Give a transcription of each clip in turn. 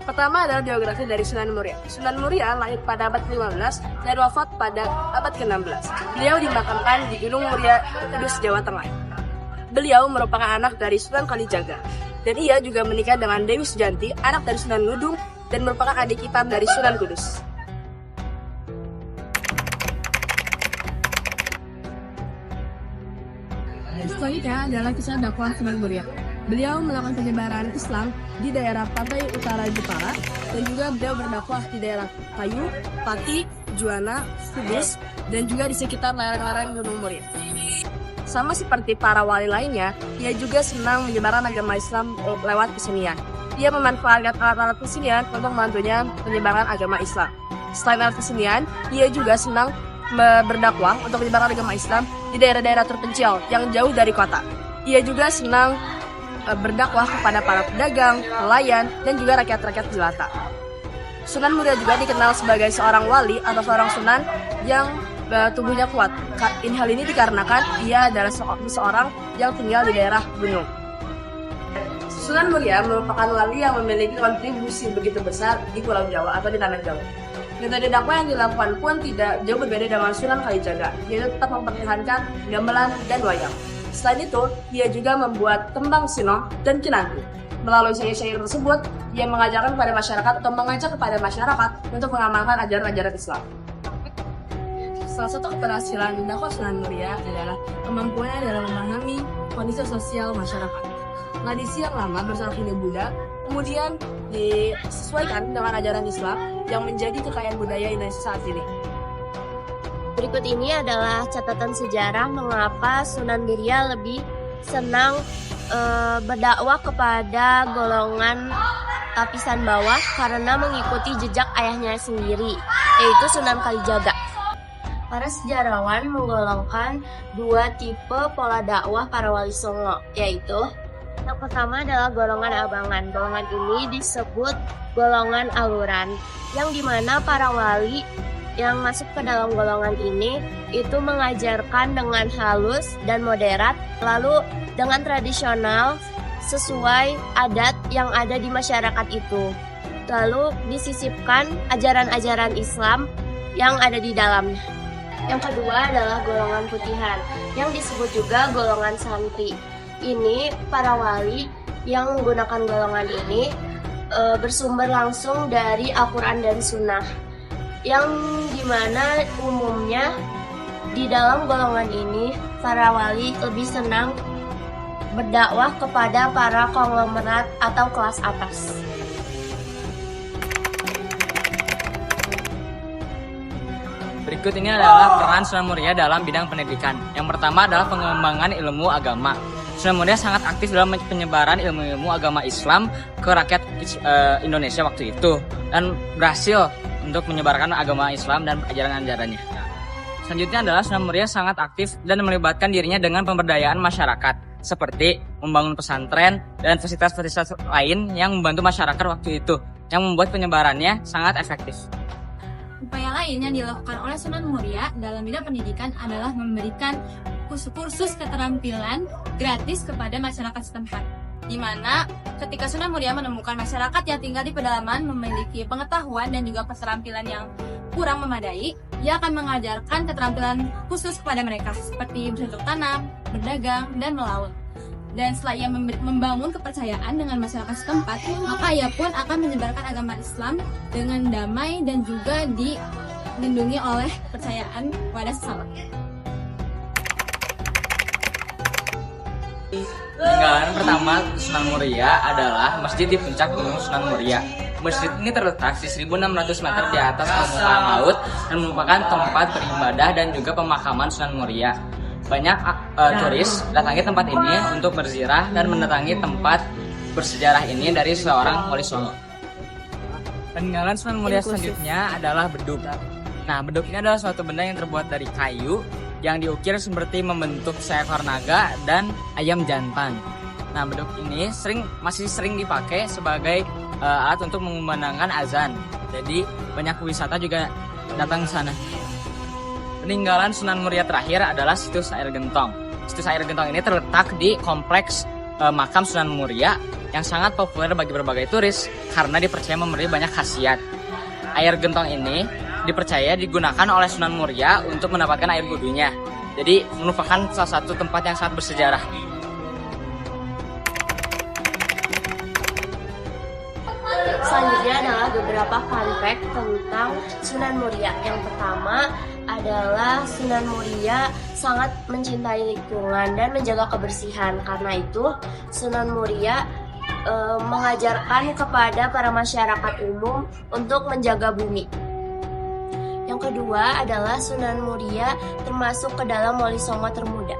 Pertama adalah biografi dari Sunan Muria. Sunan Muria lahir pada abad ke-15 dan wafat pada abad ke-16. Beliau dimakamkan di Gunung Muria, Kudus, Jawa Tengah. Beliau merupakan anak dari Sunan Kalijaga. Dan ia juga menikah dengan Dewi Sujanti, anak dari Sunan Ngudung, dan merupakan adik ipar dari Sunan Kudus. Selanjutnya adalah kisah dakwah Sunan Muria. Beliau melakukan penyebaran Islam di daerah pantai utara Jepara dan juga beliau berdakwah di daerah Kayu, Pati, Juwana, Kudus, dan juga di sekitar lereng-lereng Gunung Muria. Sama seperti para wali lainnya, ia juga senang menyebarkan agama Islam lewat kesenian. Ia memanfaatkan alat-alat kesenian untuk membantunya penyebaran agama Islam. Selain alat kesenian, ia juga senang berdakwah untuk menyebarkan agama Islam di daerah-daerah terpencil yang jauh dari kota. Ia juga senang berdakwah kepada para pedagang, nelayan, dan juga rakyat-rakyat jelata. Sunan Muria juga dikenal sebagai seorang wali atau seorang sunan yang tubuhnya kuat. Hal ini dikarenakan ia adalah seorang yang tinggal di daerah gunung. Sunan Muria merupakan wali yang memiliki kontribusi begitu besar di Pulau Jawa atau di Tanah Jawa. Metode dakwah yang dilakukan pun tidak jauh berbeda dengan Sunan Kalijaga, yaitu tetap mempertahankan gamelan dan wayang. Selain itu, ia juga membuat tembang sino dan kinanti. Melalui syair-syair tersebut, ia mengajarkan kepada masyarakat atau mengajak kepada masyarakat untuk mengamalkan ajaran-ajaran Islam. Salah satu keberhasilan dakwah Sunan Muria adalah kemampuannya dalam memahami kondisi sosial masyarakat. Tradisi yang lama bersaraf di Buddha kemudian disesuaikan dengan ajaran Islam yang menjadi kekayaan budaya Indonesia saat ini. Berikut ini adalah catatan sejarah mengapa Sunan Muria lebih senang berdakwah kepada golongan lapisan bawah karena mengikuti jejak ayahnya sendiri, yaitu Sunan Kalijaga. Para sejarawan menggolongkan dua tipe pola dakwah para wali Songo, yaitu yang pertama adalah golongan abangan. Golongan ini disebut golongan aluran, yang dimana para wali yang masuk ke dalam golongan ini itu mengajarkan dengan halus dan moderat, lalu dengan tradisional sesuai adat yang ada di masyarakat itu. Lalu disisipkan ajaran-ajaran Islam yang ada di dalamnya. Yang kedua adalah golongan putihan, yang disebut juga golongan santri. Ini para wali yang menggunakan golongan ini bersumber langsung dari Al-Quran dan Sunnah, yang dimana umumnya di dalam golongan ini para wali lebih senang berdakwah kepada para konglomerat atau kelas atas. Berikut ini adalah peran Sunan Muria dalam bidang pendidikan. Yang pertama adalah pengembangan ilmu agama. Sunan Muria sangat aktif dalam penyebaran ilmu-ilmu agama Islam ke rakyat Indonesia waktu itu dan berhasil untuk menyebarkan agama Islam dan ajaran-ajarannya. Selanjutnya adalah Sunan Muria sangat aktif dan melibatkan dirinya dengan pemberdayaan masyarakat, seperti membangun pesantren dan fasilitas-fasilitas lain yang membantu masyarakat waktu itu, yang membuat penyebarannya sangat efektif. Upaya lain yang dilakukan oleh Sunan Muria dalam bidang pendidikan adalah memberikan kursus keterampilan gratis kepada masyarakat setempat. Di mana ketika Sunan Muria menemukan masyarakat yang tinggal di pedalaman memiliki pengetahuan dan juga keterampilan yang kurang memadai, ia akan mengajarkan keterampilan khusus kepada mereka seperti bercocok tanam, berdagang, dan melaut. Dan setelah ia membangun kepercayaan dengan masyarakat setempat, maka ia pun akan menyebarkan agama Islam dengan damai dan juga dilindungi oleh kepercayaan kepada sesama. Peninggalan pertama Sunan Muria adalah masjid di puncak Gunung Sunan Muria. Masjid ini terletak di 1.600 meter di atas permukaan laut dan merupakan tempat beribadah dan juga pemakaman Sunan Muria. Banyak turis datangi tempat ini untuk berziarah dan mendatangi tempat bersejarah ini dari seorang wali Songo. Peninggalan Sunan Muria selanjutnya adalah beduk. Nah, beduk ini adalah suatu benda yang terbuat dari kayu yang diukir seperti membentuk seekor naga dan ayam jantan. Nah, beduk ini masih sering dipakai sebagai alat untuk mengumandangkan azan. Jadi banyak wisata juga datang ke sana. Peninggalan Sunan Muria terakhir adalah situs air gentong. Situs air gentong ini terletak di kompleks makam Sunan Muria yang sangat populer bagi berbagai turis karena dipercaya memberi banyak khasiat. Air gentong ini dipercaya digunakan oleh Sunan Muria untuk mendapatkan air wudhunya. Jadi merupakan salah satu tempat yang sangat bersejarah. Selanjutnya adalah beberapa fun fact tentang Sunan Muria. Yang pertama adalah Sunan Muria sangat mencintai lingkungan dan menjaga kebersihan. Karena itu Sunan Muria mengajarkan kepada para masyarakat umum untuk menjaga bumi. Yang kedua adalah Sunan Muria termasuk ke dalam Wali Songo termuda.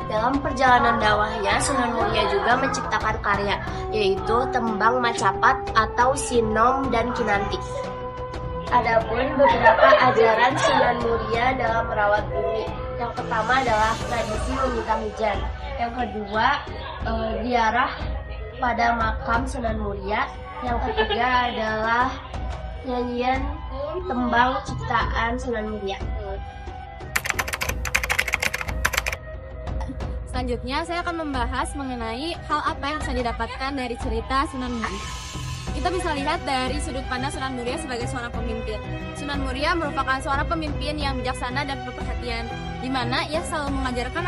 Dalam perjalanan dakwahnya, Sunan Muria juga menciptakan karya, yaitu tembang Macapat atau Sinom dan Kinanti. Adapun beberapa ajaran Sunan Muria dalam merawat bumi. Yang pertama adalah tradisi meminta hujan. Yang kedua, ziarah pada makam Sunan Muria. Yang ketiga adalah nyanyian tembang ciptaan Sunan Muria. Selanjutnya, saya akan membahas mengenai hal apa yang bisa didapatkan dari cerita Sunan Muria. Kita bisa lihat dari sudut pandang Sunan Muria sebagai seorang pemimpin. Sunan Muria merupakan seorang pemimpin yang bijaksana dan penuh perhatian, di mana ia selalu mengajarkan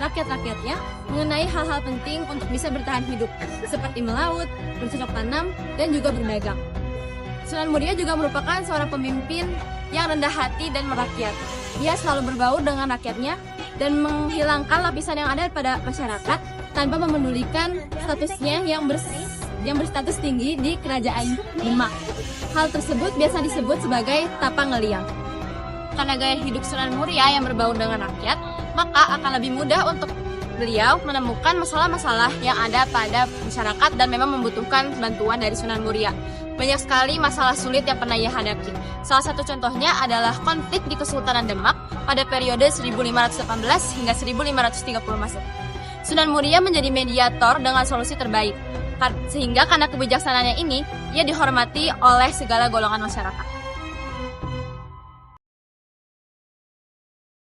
rakyat-rakyatnya mengenai hal-hal penting untuk bisa bertahan hidup, seperti melaut, bercocok tanam, dan juga berdagang. Sunan Muria juga merupakan seorang pemimpin yang rendah hati dan merakyat. Ia selalu berbaur dengan rakyatnya dan menghilangkan lapisan yang ada pada masyarakat tanpa memedulikan statusnya yang berstatus tinggi di kerajaan Demak. Hal tersebut biasa disebut sebagai tapa ngeliang. Karena gaya hidup Sunan Muria yang berbaur dengan rakyat, maka akan lebih mudah untuk beliau menemukan masalah-masalah yang ada pada masyarakat dan memang membutuhkan bantuan dari Sunan Muria. Banyak sekali masalah sulit yang pernah ia hadapi. Salah satu contohnya adalah konflik di Kesultanan Demak pada periode 1518 hingga 1530 Masehi. Sunan Muria menjadi mediator dengan solusi terbaik. Sehingga karena kebijaksanaannya ini, ia dihormati oleh segala golongan masyarakat.